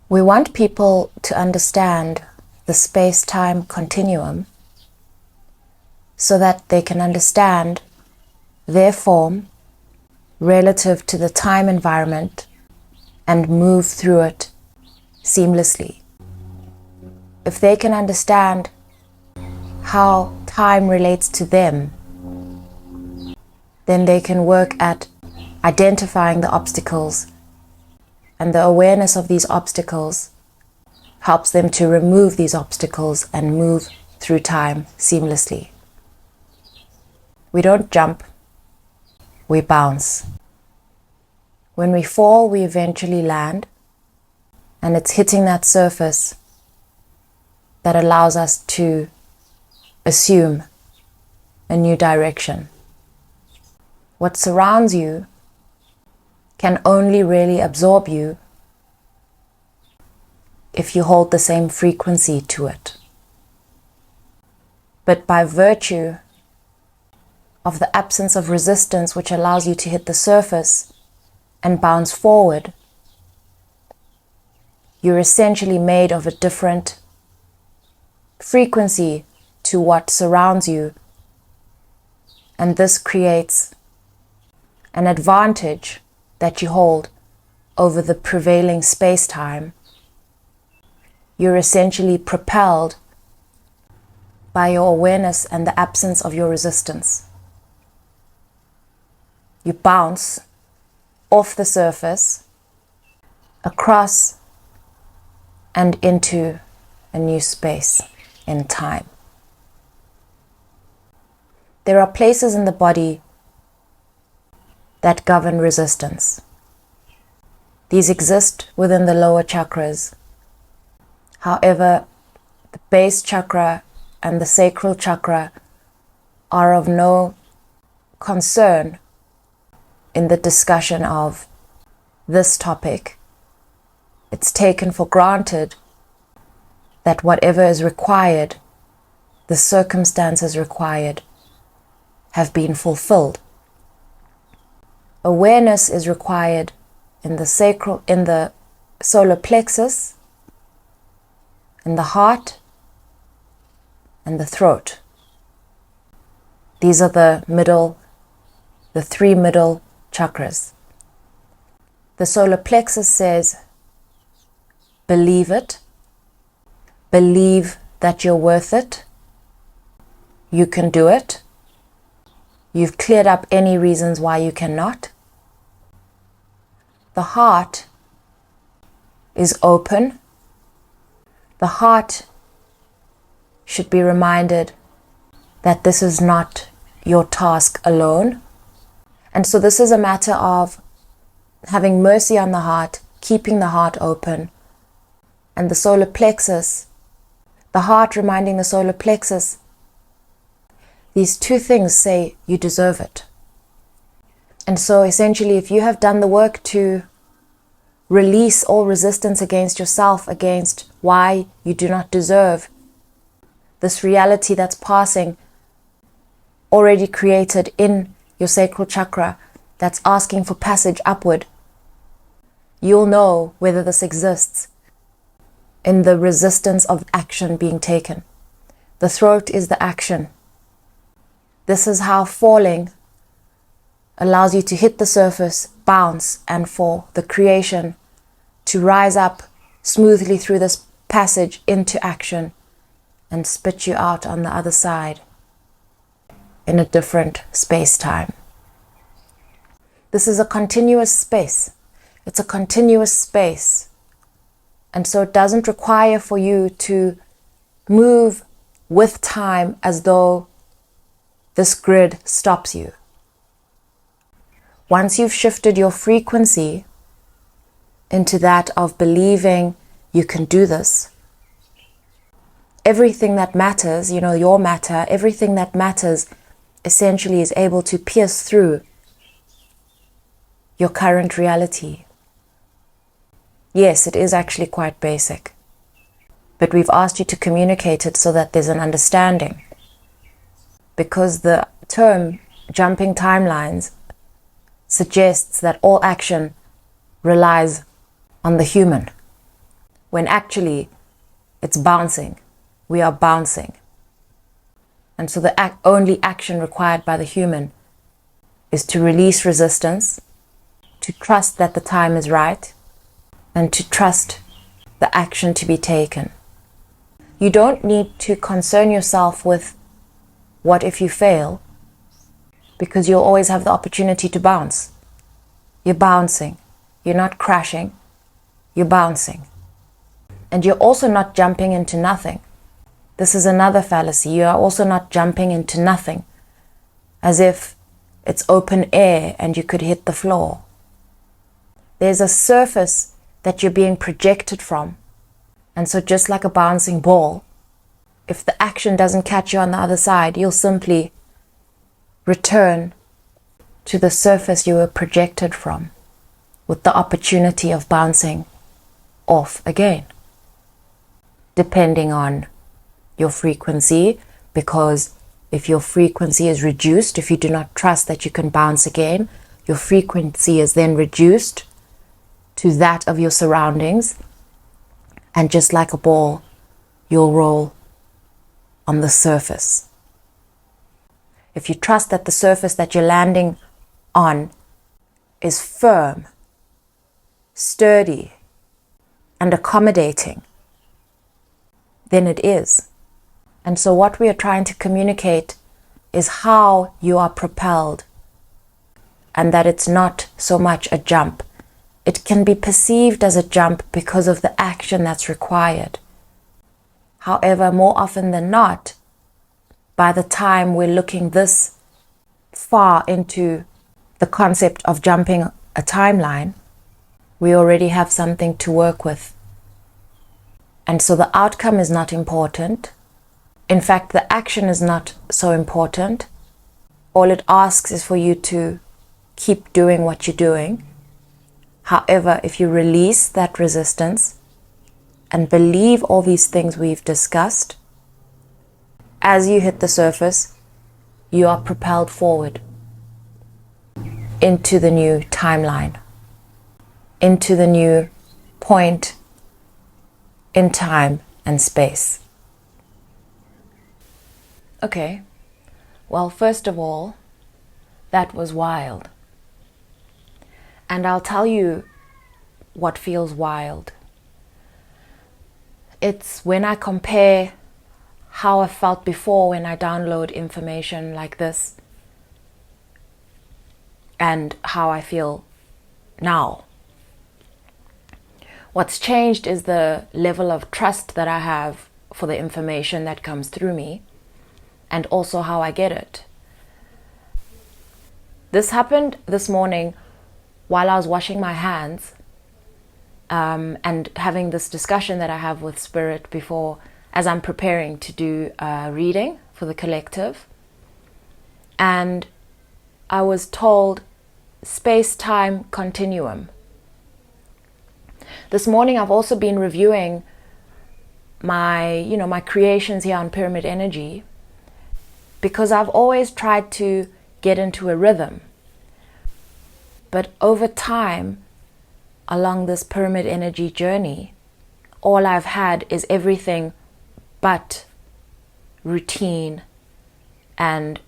We want people to understand the space-time continuum so that they can understand their form relative to the time environment and move through it seamlessly. If they can understand how time relates to them, then they can work at identifying the obstacles, and the awareness of these obstacles helps them to remove these obstacles and move through time seamlessly. We don't jump, we bounce. When we fall, we eventually land, and it's hitting that surface that allows us to assume a new direction. What surrounds you can only really absorb you if you hold the same frequency to it. But by virtue of the absence of resistance, which allows you to hit the surface and bounce forward, you're essentially made of a different frequency to what surrounds you, and this creates an advantage that you hold over the prevailing space-time. You're essentially propelled by your awareness and the absence of your resistance. You bounce off the surface, across and into a new space in time. There are places in the body that govern resistance. These exist within the lower chakras. However, the base chakra and the sacral chakra are of no concern in the discussion of this topic. It's taken for granted that whatever is required, the circumstances required, have been fulfilled. Awareness is required in the sacral, in the solar plexus, in the heart, and the throat. These are the three middle chakras. The solar plexus says, believe it, believe that you're worth it, you can do it, you've cleared up any reasons why you cannot. The heart is open. The heart should be reminded that this is not your task alone. And so this is a matter of having mercy on the heart, keeping the heart open. And the solar plexus, the heart reminding the solar plexus, these two things say you deserve it. And so essentially, if you have done the work to release all resistance against yourself, against why you do not deserve this reality that's passing, already created in your sacral chakra, that's asking for passage upward, you'll know whether this exists in the resistance of action being taken. The throat is the action. This is how falling allows you to hit the surface, bounce, and for the creation to rise up smoothly through this passage into action and spit you out on the other side in a different space-time. This is a continuous space. It's a continuous space. And so it doesn't require for you to move with time as though this grid stops you. Once you've shifted your frequency into that of believing you can do this, everything that matters, your matter, everything that matters essentially is able to pierce through your current reality. Yes, it is actually quite basic, but we've asked you to communicate it so that there's an understanding, because the term jumping timelines suggests that all action relies on the human. when actually it's bouncing. We are bouncing. And so the only action required by the human is to release resistance, to trust that the time is right, and to trust the action to be taken. You don't need to concern yourself with what if you fail, because you'll always have the opportunity to bounce. You're bouncing. You're not crashing. You're bouncing. And you're also not jumping into nothing. This is another fallacy. You are also not jumping into nothing, as if it's open air and you could hit the floor. There's a surface that you're being projected from. And so just like a bouncing ball, if the action doesn't catch you on the other side, you'll simply return to the surface you were projected from, with the opportunity of bouncing off again, depending on your frequency, because if your frequency is reduced, if you do not trust that you can bounce again, your frequency is then reduced to that of your surroundings, and just like a ball, you'll roll on the surface. If you trust that the surface that you're landing on is firm, sturdy, and accommodating, then it is. And so what we are trying to communicate is how you are propelled, and that it's not so much a jump. It can be perceived as a jump because of the action that's required. However, more often than not, by the time we're looking this far into the concept of jumping a timeline, we already have something to work with. And so the outcome is not important. In fact, the action is not so important. All it asks is for you to keep doing what you're doing. However, if you release that resistance and believe all these things we've discussed, as you hit the surface, you are propelled forward into the new timeline, into the new point in time and space. Okay, well, first of all, that was wild. And I'll tell you what feels wild. It's when I compare how I felt before when I download information like this and how I feel now. What's changed is the level of trust that I have for the information that comes through me, and also how I get it. This happened this morning while I was washing my hands and having this discussion that I have with Spirit before, as I'm preparing to do a reading for the collective. And I was told Spacetime Continuum. This morning I've also been reviewing my creations here on Pyramid Energy, because I've always tried to get into a rhythm. But over time, along this Pyramid Energy journey, all I've had is everything but routine and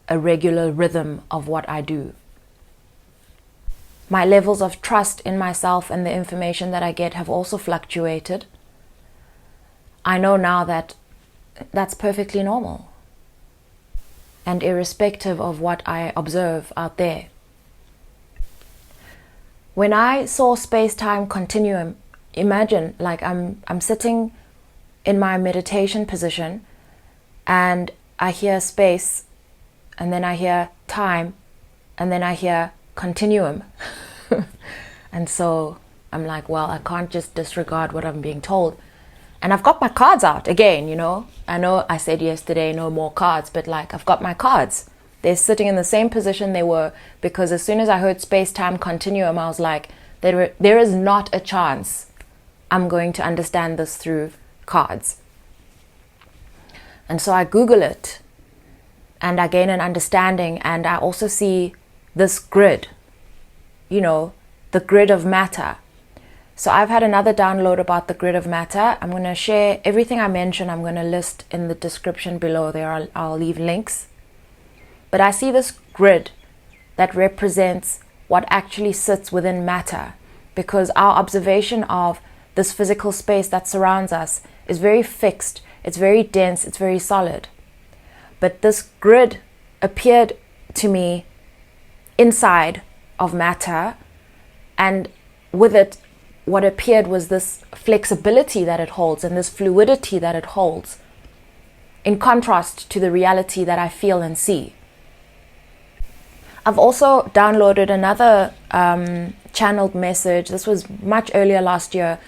a regular rhythm of what I do. My levels of trust in myself and the information that I get have also fluctuated. I know now that that's perfectly normal and irrespective of what I observe out there. When I saw Space-Time Continuum, imagine like I'm sitting in my meditation position and I hear space, and then I hear time, and then I hear continuum. And so I'm like, well, I can't just disregard what I'm being told. And I've got my cards out again, I know I said yesterday no more cards, but like I've got my cards. They're sitting in the same position they were, because as soon as I heard Space-Time Continuum, I was like, there is not a chance I'm going to understand this through cards. And so I Google it and I gain an understanding, and I also see this grid, the grid of matter. So I've had another download about the grid of matter. I'm going to share everything I mentioned. I'm going to list in the description below there. I'll leave links. But I see this grid that represents what actually sits within matter, because our observation of this physical space that surrounds us is very fixed, it's very dense, it's very solid. But this grid appeared to me inside of matter, and with it, what appeared was this flexibility that it holds and this fluidity that it holds, in contrast to the reality that I feel and see. I've also downloaded another channeled message. This was much earlier last year,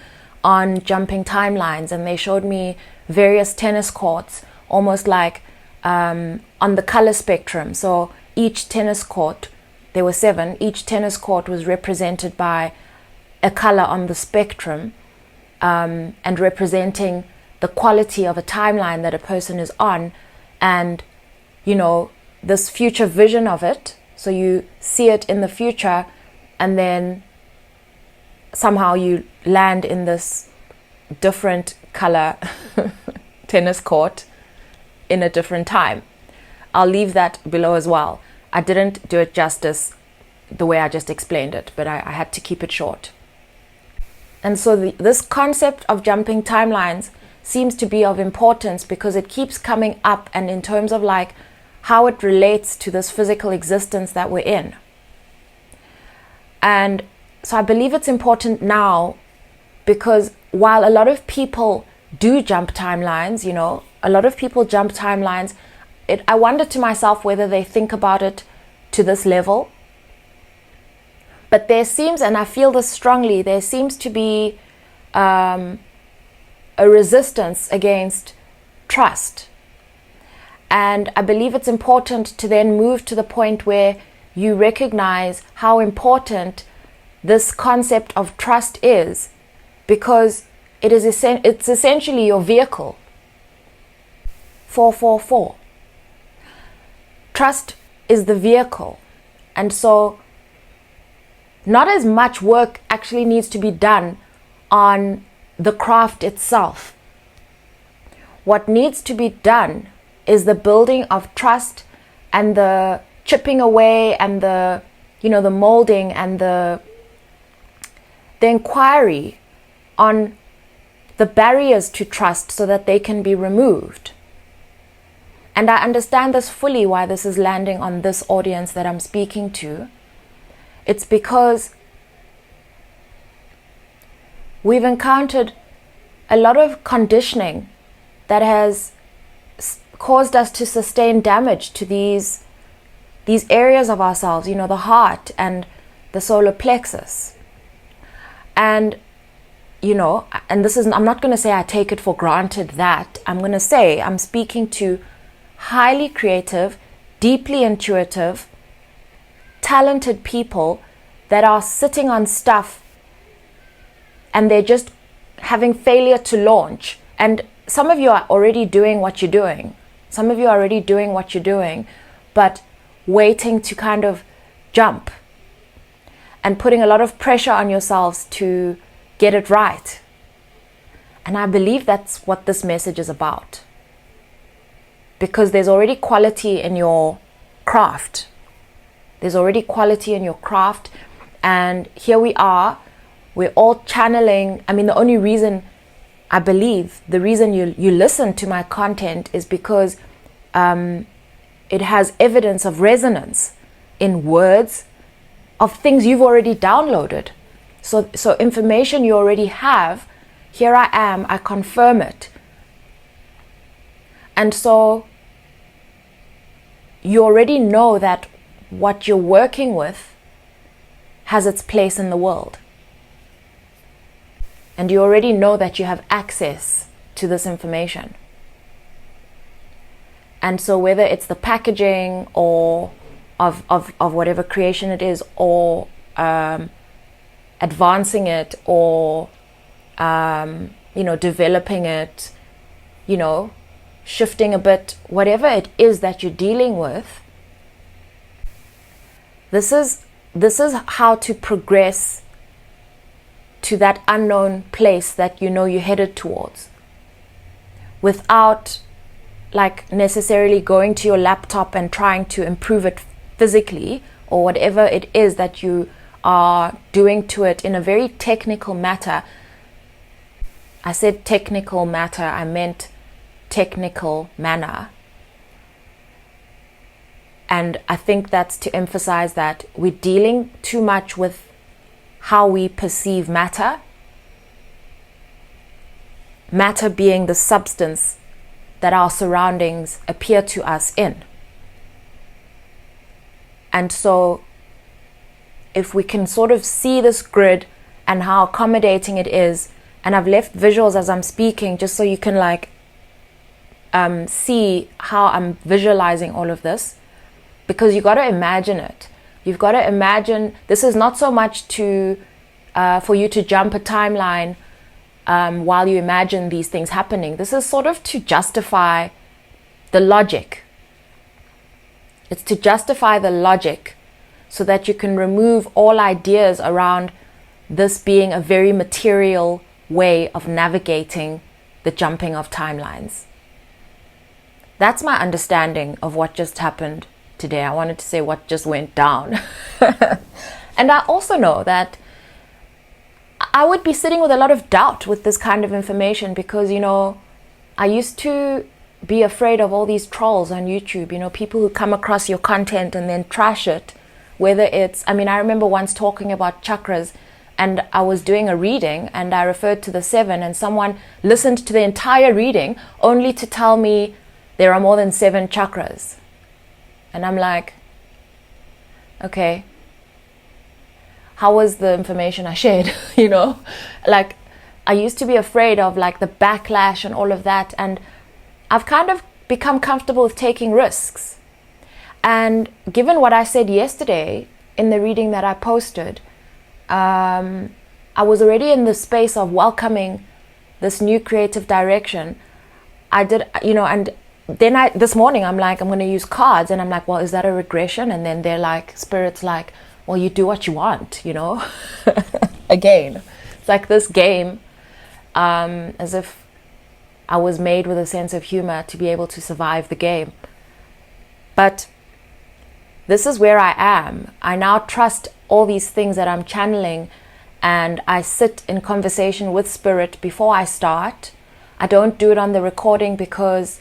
on jumping timelines, and they showed me various tennis courts, almost like on the color spectrum. So each tennis court, there were 7, each tennis court was represented by a color on the spectrum, and representing the quality of a timeline that a person is on, and this future vision of it. So you see it in the future, and then somehow you land in this different color tennis court in a different time. I'll leave that below as well. I didn't do it justice the way I just explained it, but I had to keep it short. And so this concept of jumping timelines seems to be of importance because it keeps coming up, and in terms of like how it relates to this physical existence that we're in. And so I believe it's important now, because while a lot of people do jump timelines, a lot of people jump timelines, I wonder to myself whether they think about it to this level. But there seems, and I feel this strongly, there seems to be a resistance against trust. And I believe it's important to then move to the point where you recognize how important this concept of trust is, because it's essentially your vehicle. 444. Trust is the vehicle. And so not as much work actually needs to be done on the craft itself. What needs to be done is the building of trust, and the chipping away, and the molding, and the inquiry on the barriers to trust so that they can be removed. And I understand this fully, why this is landing on this audience that I'm speaking to. It's because we've encountered a lot of conditioning that has caused us to sustain damage to these areas of ourselves, the heart and the solar plexus. And and this is, I'm not going to say I take it for granted that. I'm going to say I'm speaking to highly creative, deeply intuitive, talented people that are sitting on stuff, and they're just having failure to launch. And some of you are already doing what you're doing. Some of you are already doing what you're doing, but waiting to kind of jump and putting a lot of pressure on yourselves to get it right. And I believe that's what this message is about, because there's already quality in your craft. There's already quality in your craft. And here we are, we're all channeling. I mean, the only reason I believe, the reason you listen to my content is because it has evidence of resonance in words of things you've already downloaded. So information you already have, here I am, I confirm it. And so you already know that what you're working with has its place in the world. And you already know that you have access to this information. And so whether it's the packaging or of whatever creation it is, or advancing it, or developing it, shifting a bit, whatever it is that you're dealing with, this is how to progress to that unknown place that you know you're headed towards, without like necessarily going to your laptop and trying to improve it physically, or whatever it is that you are doing to it in a very technical matter. I said technical matter, I meant technical manner. And I think that's to emphasize that we're dealing too much with how we perceive matter. Matter being the substance that our surroundings appear to us in. And so if we can sort of see this grid and how accommodating it is, and I've left visuals as I'm speaking just so you can like see how I'm visualizing all of this, because you got to imagine it. You've got to imagine, this is not so much to for you to jump a timeline while you imagine these things happening. This is sort of to justify the logic. It's to justify the logic so that you can remove all ideas around this being a very material way of navigating the jumping of timelines. That's my understanding of what just happened today. I wanted to say what just went down. And I also know that I would be sitting with a lot of doubt with this kind of information, because, you know, I used to be afraid of all these trolls on YouTube, you know, people who come across your content and then trash it. Whether it's, I mean, I remember once talking about chakras, and I was doing a reading and I referred to the 7, and someone listened to the entire reading only to tell me there are more than 7 chakras. And I'm like, okay, how was the information I shared? You know, like I used to be afraid of like the backlash and all of that. And I've kind of become comfortable with taking risks. And given what I said yesterday in the reading that I posted, I was already in the space of welcoming this new creative direction. I did, you know, and then this morning I'm like, I'm going to use cards, and I'm like, well, is that a regression? And then they're like, Spirit's like, well, you do what you want, you know. Again, it's like this game, as if I was made with a sense of humor to be able to survive the game. But this is where I am. I now trust all these things that I'm channeling, and I sit in conversation with Spirit before I start. I don't do it on the recording because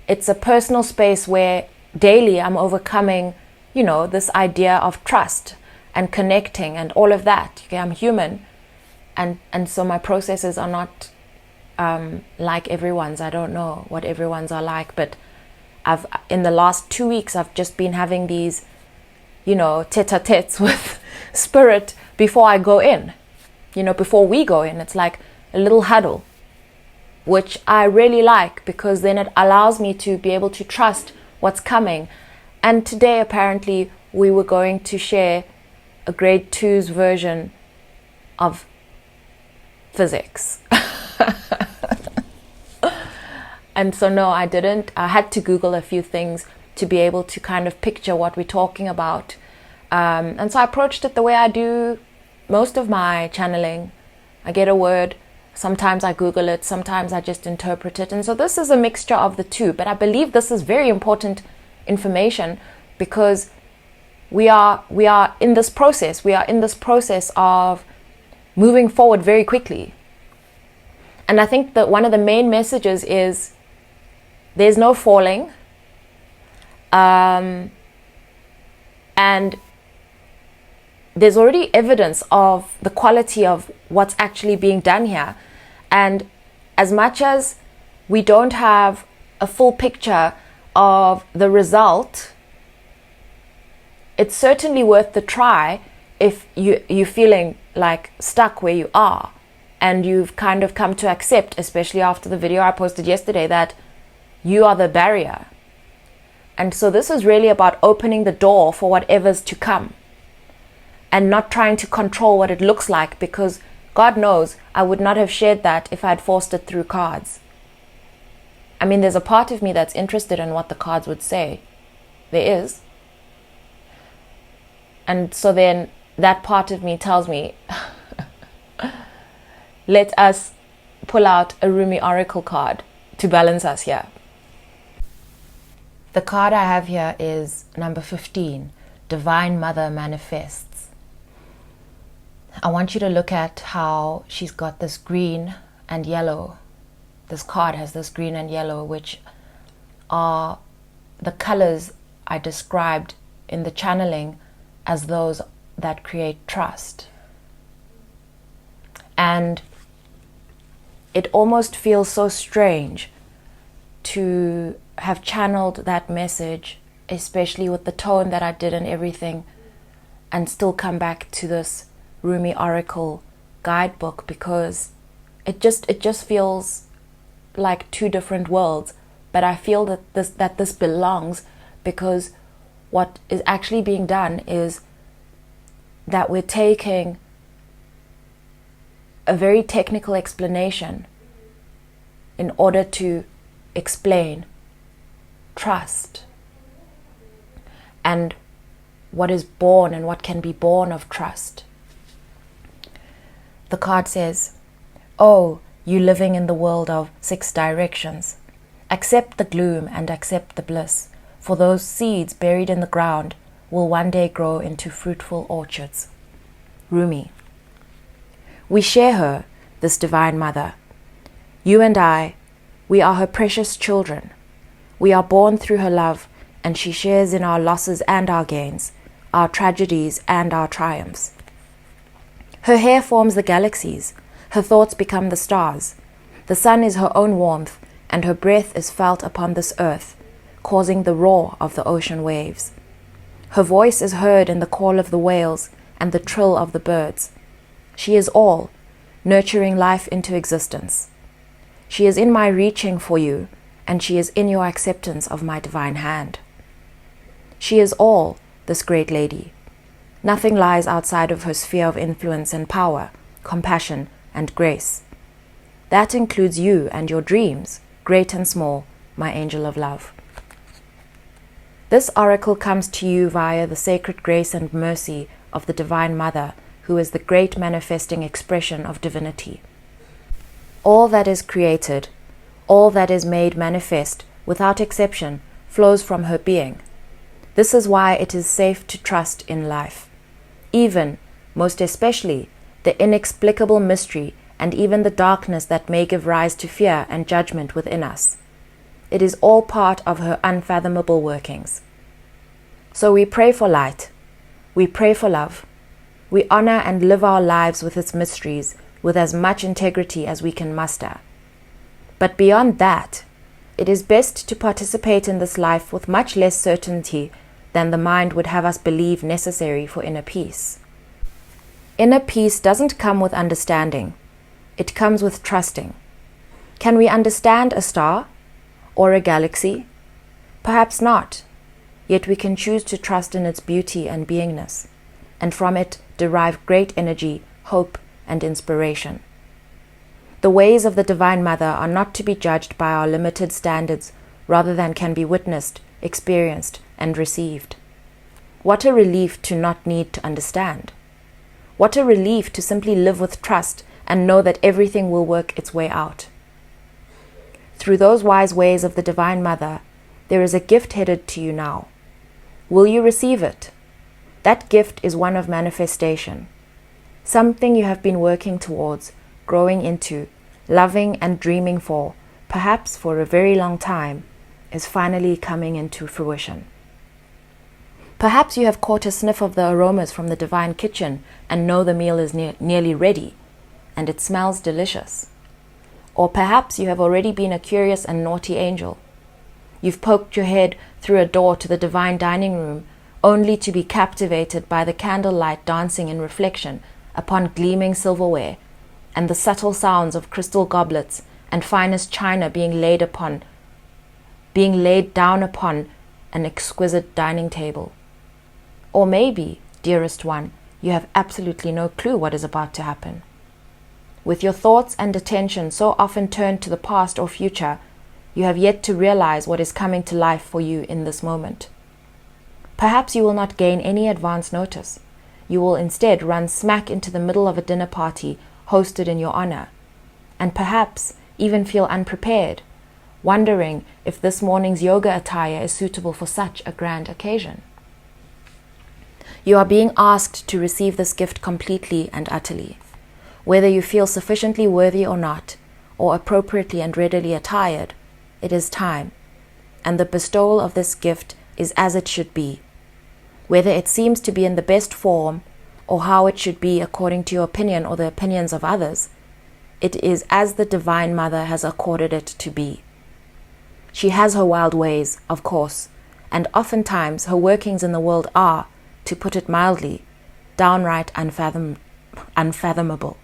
it's a personal space where daily I'm overcoming, you know, this idea of trust and connecting and all of that. Okay, I'm human, and so my processes are not like everyone's. I don't know what everyone's are like, but in the last 2 weeks I've just been having these, you know, tete-a-tetes with Spirit before I go in, you know, before we go in. It's like a little huddle, which I really like, because then it allows me to be able to trust what's coming. And today apparently we were going to share a grade 2's version of physics. And so no, I didn't. I had to Google a few things to be able to kind of picture what we're talking about. And so I approached it the way I do most of my channeling. I get a word, sometimes I Google it, sometimes I just interpret it. And so this is a mixture of the two. But I believe this is very important information, because we are in this process. We are in this process of moving forward very quickly. And I think that one of the main messages is there's no falling. And there's already evidence of the quality of what's actually being done here. And as much as we don't have a full picture of the result, it's certainly worth the try if you're feeling like stuck where you are, and you've kind of come to accept, especially after the video I posted yesterday, that you are the barrier. And so this is really about opening the door for whatever's to come, and not trying to control what it looks like, because God knows I would not have shared that if I had forced it through cards. I mean, there's a part of me that's interested in what the cards would say. There is. And so then that part of me tells me, let us pull out a Rumi oracle card to balance us here. The card I have here is number 15, Divine Mother Manifests. I want you to look at how she's got this green and yellow. This card has this green and yellow, which are the colors I described in the channeling as those that create trust. And it almost feels so strange to have channeled that message, especially with the tone that I did and everything, and still come back to this Rumi Oracle guidebook, because it just feels like two different worlds. But I feel that this belongs, because what is actually being done is that we're taking a very technical explanation in order to explain trust and what is born and what can be born of trust. The card says, "Oh, you living in the world of 6 directions, accept the gloom and accept the bliss, for those seeds buried in the ground will one day grow into fruitful orchards." Rumi. We share her, this Divine Mother. You and I, we are her precious children. We are born through her love, and she shares in our losses and our gains, our tragedies and our triumphs. Her hair forms the galaxies, her thoughts become the stars. The sun is her own warmth, and her breath is felt upon this earth, causing the roar of the ocean waves. Her voice is heard in the call of the whales and the trill of the birds. She is all, nurturing life into existence. She is in my reaching for you, and she is in your acceptance of my divine hand. She is all, this great lady. Nothing lies outside of her sphere of influence and power, compassion and grace. That includes you and your dreams, great and small, my angel of love. This oracle comes to you via the sacred grace and mercy of the Divine Mother, who is the great manifesting expression of divinity. All that is created, all that is made manifest, without exception, flows from her being. This is why it is safe to trust in life. Even, most especially, the inexplicable mystery and even the darkness that may give rise to fear and judgment within us. It is all part of her unfathomable workings. So we pray for light. We pray for love. We honor and live our lives with its mysteries with as much integrity as we can muster. But beyond that, it is best to participate in this life with much less certainty than the mind would have us believe necessary for inner peace. Inner peace doesn't come with understanding. It comes with trusting. Can we understand a star or a galaxy? Perhaps not. Yet we can choose to trust in its beauty and beingness, and from it derive great energy, hope, and inspiration. The ways of the Divine Mother are not to be judged by our limited standards, rather than can be witnessed, experienced, and received. What a relief to not need to understand. What a relief to simply live with trust and know that everything will work its way out. Through those wise ways of the Divine Mother, there is a gift headed to you now. Will you receive it? That gift is one of manifestation. Something you have been working towards, growing into, loving and dreaming for, perhaps for a very long time, is finally coming into fruition. Perhaps you have caught a sniff of the aromas from the divine kitchen and know the meal is nearly ready, and it smells delicious. Or perhaps you have already been a curious and naughty angel. You've poked your head through a door to the divine dining room, only to be captivated by the candlelight dancing in reflection upon gleaming silverware, and the subtle sounds of crystal goblets and finest china being laid down upon an exquisite dining table. Or maybe, dearest one, you have absolutely no clue what is about to happen. With your thoughts and attention so often turned to the past or future, you have yet to realize what is coming to life for you in this moment. Perhaps you will not gain any advance notice. You will instead run smack into the middle of a dinner party hosted in your honor, and perhaps even feel unprepared, wondering if this morning's yoga attire is suitable for such a grand occasion. You are being asked to receive this gift completely and utterly. Whether you feel sufficiently worthy or not, or appropriately and readily attired, it is time, and the bestowal of this gift is as it should be. Whether it seems to be in the best form, or how it should be according to your opinion or the opinions of others, it is as the Divine Mother has accorded it to be. She has her wild ways, of course, and oftentimes her workings in the world are, to put it mildly, downright unfathomable.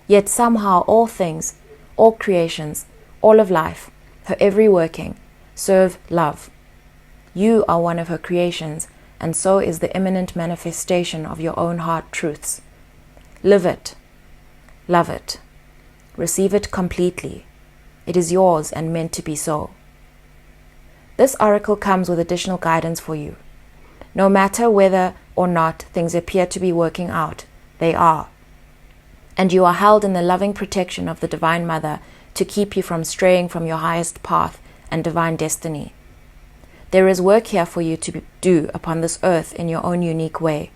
Yet somehow all things, all creations, all of life, her every working, serve love. You are one of her creations, and so is the imminent manifestation of your own heart truths. Live it. Love it. Receive it completely. It is yours and meant to be so. This oracle comes with additional guidance for you. No matter whether or not things appear to be working out, they are. And you are held in the loving protection of the Divine Mother to keep you from straying from your highest path and divine destiny. There is work here for you to do upon this earth in your own unique way.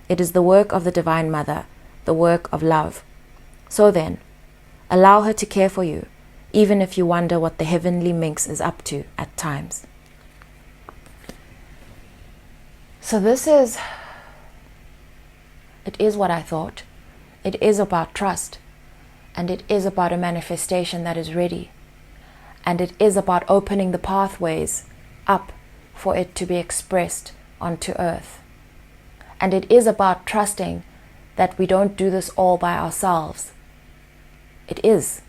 It is the work of the Divine Mother, the work of love. So then, allow her to care for you, even if you wonder what the heavenly minx is up to at times. So it is what I thought. It is about trust, and it is about a manifestation that is ready, and it is about opening the pathways up for it to be expressed onto earth. And it is about trusting that we don't do this all by ourselves. It is.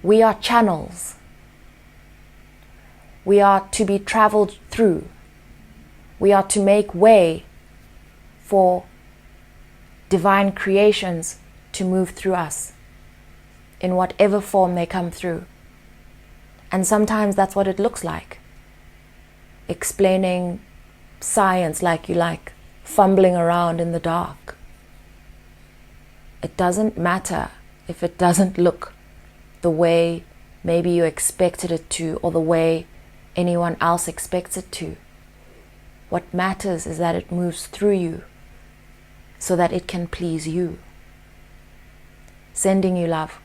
We are channels. We are to be traveled through. We are to make way for divine creations to move through us in whatever form they come through. And sometimes that's what it looks like. Explaining science like you like, fumbling around in the dark. It doesn't matter if it doesn't look the way maybe you expected it to, or the way anyone else expects it to. What matters is that it moves through you so that it can please you. Sending you love.